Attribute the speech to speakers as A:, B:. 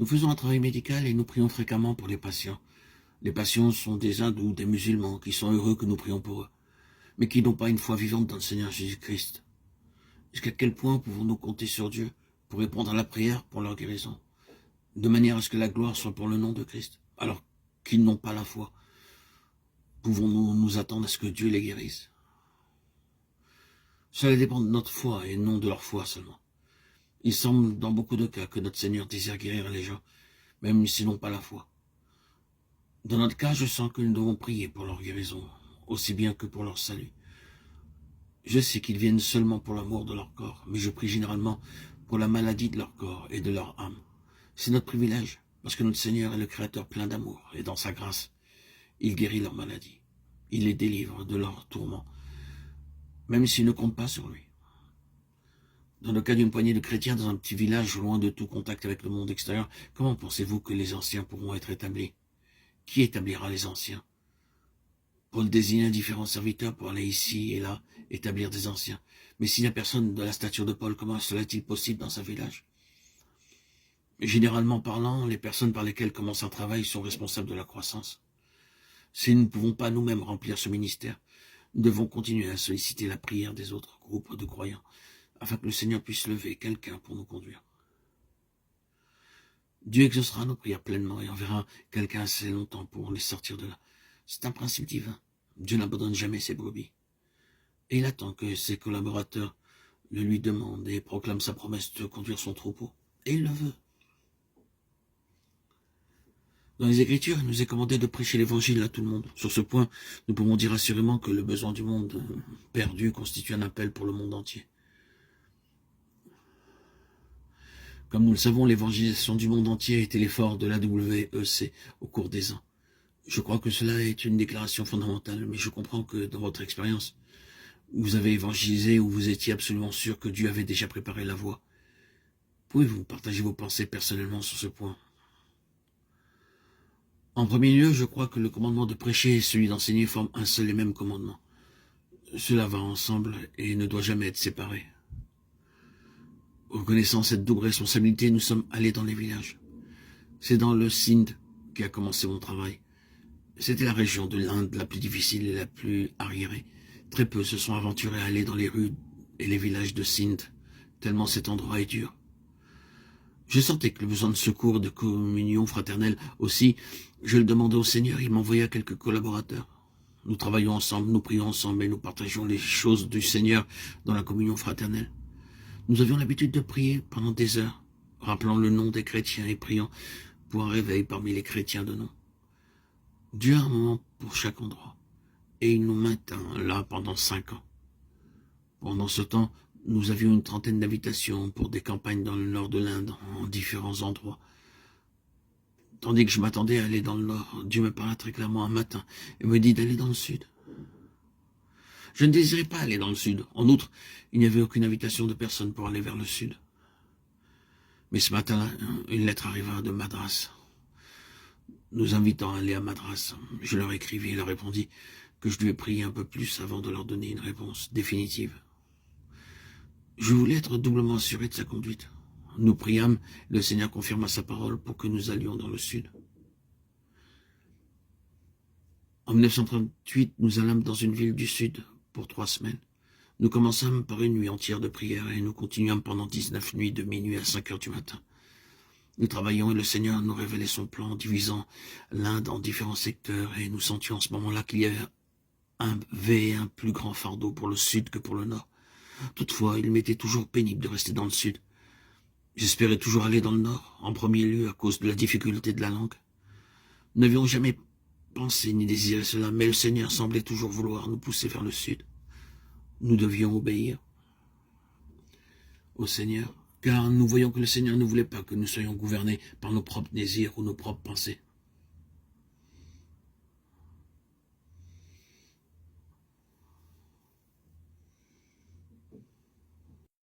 A: Nous faisons un travail médical et nous prions fréquemment pour les patients. Les patients sont des hindous, des musulmans, qui sont heureux que nous prions pour eux, mais qui n'ont pas une foi vivante dans le Seigneur Jésus-Christ. Jusqu'à quel point pouvons-nous compter sur Dieu pour répondre à la prière pour leur guérison, de manière à ce que la gloire soit pour le nom de Christ, alors qu'ils n'ont pas la foi? Pouvons-nous nous attendre à ce que Dieu les guérisse? Cela dépend de notre foi et non de leur foi seulement. Il semble dans beaucoup de cas que notre Seigneur désire guérir les gens, même s'ils n'ont pas la foi. Dans notre cas, je sens que nous devons prier pour leur guérison, aussi bien que pour leur salut. Je sais qu'ils viennent seulement pour l'amour de leur corps, mais je prie généralement pour la maladie de leur corps et de leur âme. C'est notre privilège, parce que notre Seigneur est le Créateur plein d'amour, et dans sa grâce, il guérit leur maladie. Il les délivre de leurs tourments, même s'ils ne comptent pas sur lui. Dans le cas d'une poignée de chrétiens dans un petit village loin de tout contact avec le monde extérieur, comment pensez-vous que les anciens pourront être établis? Qui établira les anciens? Paul désignait différents serviteurs pour aller ici et là, établir des anciens. Mais s'il n'y a personne de la stature de Paul, comment cela est-il possible dans ce village? Généralement parlant, les personnes par lesquelles commence un travail sont responsables de la croissance. Si nous ne pouvons pas nous-mêmes remplir ce ministère, nous devons continuer à solliciter la prière des autres groupes de croyants, afin que le Seigneur puisse lever quelqu'un pour nous conduire. Dieu exaucera nos prières pleinement et enverra quelqu'un assez longtemps pour les sortir de là. C'est un principe divin. Dieu n'abandonne jamais ses brebis. Et il attend que ses collaborateurs le lui demandent et proclament sa promesse de conduire son troupeau. Et il le veut. Dans les Écritures, il nous est commandé de prêcher l'Évangile à tout le monde. Sur ce point, nous pouvons dire assurément que le besoin du monde perdu constitue un appel pour le monde entier. Comme nous le savons, l'évangélisation du monde entier a été l'effort de l'AWEC au cours des ans. Je crois que cela est une déclaration fondamentale, mais je comprends que dans votre expérience, vous avez évangélisé ou vous étiez absolument sûr que Dieu avait déjà préparé la voie. Pouvez-vous partager vos pensées personnellement sur ce point? En premier lieu, je crois que le commandement de prêcher et celui d'enseigner forment un seul et même commandement. Cela va ensemble et ne doit jamais être séparé. Reconnaissant cette double responsabilité, nous sommes allés dans les villages. C'est dans le Sindh qu'a commencé mon travail. C'était la région de l'Inde la plus difficile et la plus arriérée. Très peu se sont aventurés à aller dans les rues et les villages de Sindh, tellement cet endroit est dur. Je sentais que le besoin de secours et de communion fraternelle aussi, je le demandais au Seigneur, il m'envoya quelques collaborateurs. Nous travaillons ensemble, nous prions ensemble et nous partageons les choses du Seigneur dans la communion fraternelle. Nous avions l'habitude de prier pendant des heures, rappelant le nom des chrétiens et priant pour un réveil parmi les chrétiens de nom. Dieu a un moment pour chaque endroit, et il nous maintint là pendant 5 ans. Pendant ce temps, nous avions une trentaine d'invitations pour des campagnes dans le nord de l'Inde, en différents endroits. Tandis que je m'attendais à aller dans le nord, Dieu me parla très clairement un matin et me dit d'aller dans le sud. Je ne désirais pas aller dans le sud. En outre, il n'y avait aucune invitation de personne pour aller vers le sud. Mais ce matin-là, une lettre arriva de Madras, nous invitant à aller à Madras. Je leur écrivis et leur répondis que je devais prier un peu plus avant de leur donner une réponse définitive. Je voulais être doublement assuré de sa conduite. Nous priâmes, le Seigneur confirma sa parole pour que nous allions dans le sud. En 1938, nous allâmes dans une ville du sud pour 3 semaines. Nous commençâmes par une nuit entière de prière et nous continuâmes pendant 19 nuits de minuit à 5 heures du matin. Nous travaillions et le Seigneur nous révélait son plan, divisant l'Inde en différents secteurs et nous sentions en ce moment-là qu'il y avait un plus grand fardeau pour le sud que pour le nord. Toutefois, il m'était toujours pénible de rester dans le sud. J'espérais toujours aller dans le nord, en premier lieu à cause de la difficulté de la langue. Nous n'avions jamais pensé ni désiré cela, mais le Seigneur semblait toujours vouloir nous pousser vers le sud. Nous devions obéir au Seigneur, car nous voyons que le Seigneur ne voulait pas que nous soyons gouvernés par nos propres désirs ou nos propres pensées.